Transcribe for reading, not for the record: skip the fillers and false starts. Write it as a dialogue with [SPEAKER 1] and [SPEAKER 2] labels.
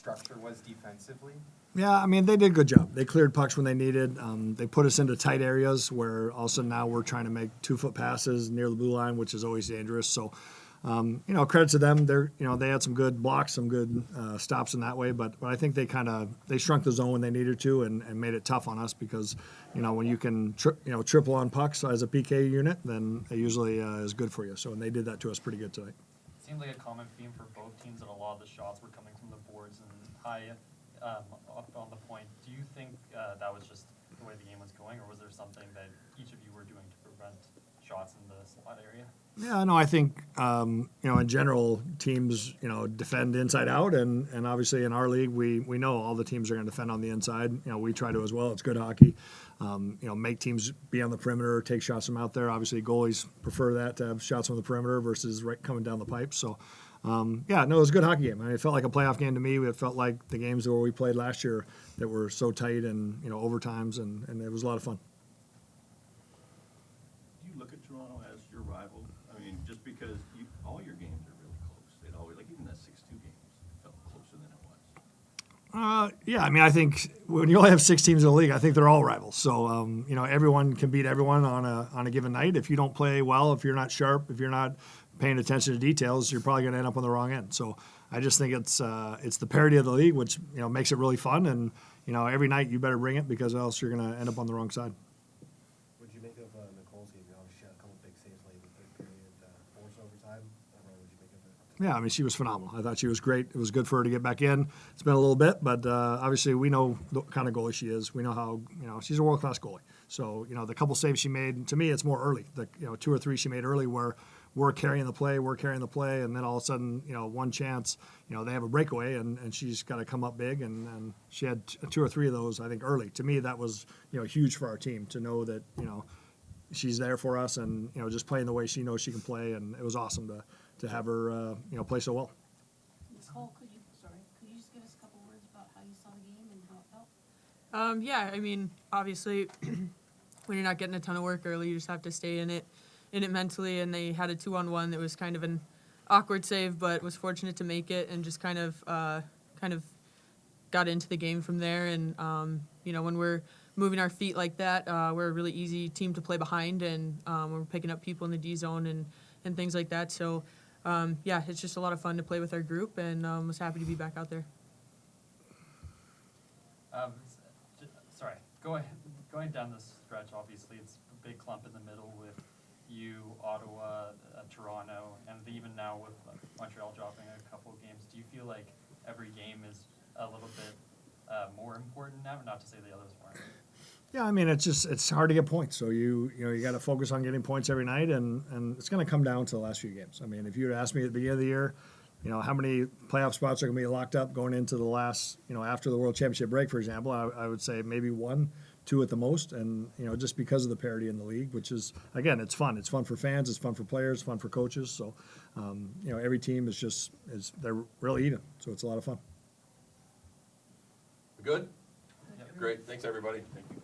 [SPEAKER 1] structure was defensively?
[SPEAKER 2] Yeah, I mean, they did a good job. They cleared pucks when they needed. They put us into tight areas where also now we're trying to make 2-foot passes near the blue line, which is always dangerous. So, credit to them. They had some good blocks, some good stops in that way. But I think they shrunk the zone when they needed to and made it tough on us because, when you can triple on pucks as a PK unit, then it usually is good for you. So, and they did that to us pretty good tonight.
[SPEAKER 3] It seemed like a common theme for both teams that a lot of the shots were coming from the boards and high up on the point. Do you think that was just the way the game was going, or was there something that each of you were doing to prevent shots in the slot area?
[SPEAKER 2] Yeah, no, I think, in general, teams, defend inside out. And obviously in our league, we know all the teams are going to defend on the inside. We try to as well. It's good hockey. Make teams be on the perimeter, take shots from out there. Obviously, goalies prefer that, to have shots from the perimeter versus right coming down the pipe. So, it was a good hockey game. I mean, it felt like a playoff game to me. It felt like the games where we played last year that were so tight and, overtimes, and it was a lot of fun.
[SPEAKER 4] Do you look at Toronto as your rival? I mean, just because all your games are really close. It always, like even that 6-2 game felt closer than it was.
[SPEAKER 2] Yeah, I mean, I think when you only have 6 teams in the league, I think they're all rivals. So, everyone can beat everyone on a given night. If you don't play well, if you're not sharp, if you're not paying attention to details, you're probably going to end up on the wrong end. So, I just think it's the parity of the league, which makes it really fun. And every night you better bring it because else you're going to end up on the wrong side.
[SPEAKER 5] What did you make of Nicole's game? She had a couple big saves late in the third period, forced overtime. What did you make of it?
[SPEAKER 2] Yeah, I mean, she was phenomenal. I thought she was great. It was good for her to get back in. It's been a little bit, but obviously we know the kind of goalie she is. We know how, she's a world-class goalie. So, the couple saves she made, to me, it's more early. The 2 or 3 she made early where we're carrying the play, and then all of a sudden, one chance, they have a breakaway, and she's got to come up big, and she had 2 or 3 of those, I think, early. To me, that was, huge for our team to know that, she's there for us and, just playing the way she knows she can play, and it was awesome to have her, play so well.
[SPEAKER 6] Nicole, could you just give us a couple words about how you saw the game and how it felt?
[SPEAKER 7] Yeah, I mean, obviously, when you're not getting a ton of work early, you just have to stay in it mentally. And they had a 2-on-1 that was kind of an awkward save, but was fortunate to make it and just kind of got into the game from there. And when we're moving our feet like that, we're a really easy team to play behind, and we're picking up people in the D zone and things like that. So. It's just a lot of fun to play with our group, and was happy to be back out there.
[SPEAKER 3] Going down the stretch, obviously it's a big clump in the middle with you, Ottawa, Toronto, and even now with Montreal dropping a couple of games. Do you feel like every game is a little bit more important now? Not to say the others weren't.
[SPEAKER 2] Yeah, I mean, it's hard to get points. So you got to focus on getting points every night, and it's going to come down to the last few games. I mean, if you had asked me at the beginning of the year, how many playoff spots are going to be locked up going into the last, after the World Championship break, for example, I would say maybe 1, 2 at the most, and just because of the parity in the league, which is, again, it's fun. It's fun for fans, it's fun for players, it's fun for coaches. So, every team they're really even. So it's a lot of fun.
[SPEAKER 8] Good? Yep. Great. Thanks, everybody.
[SPEAKER 4] Thank you.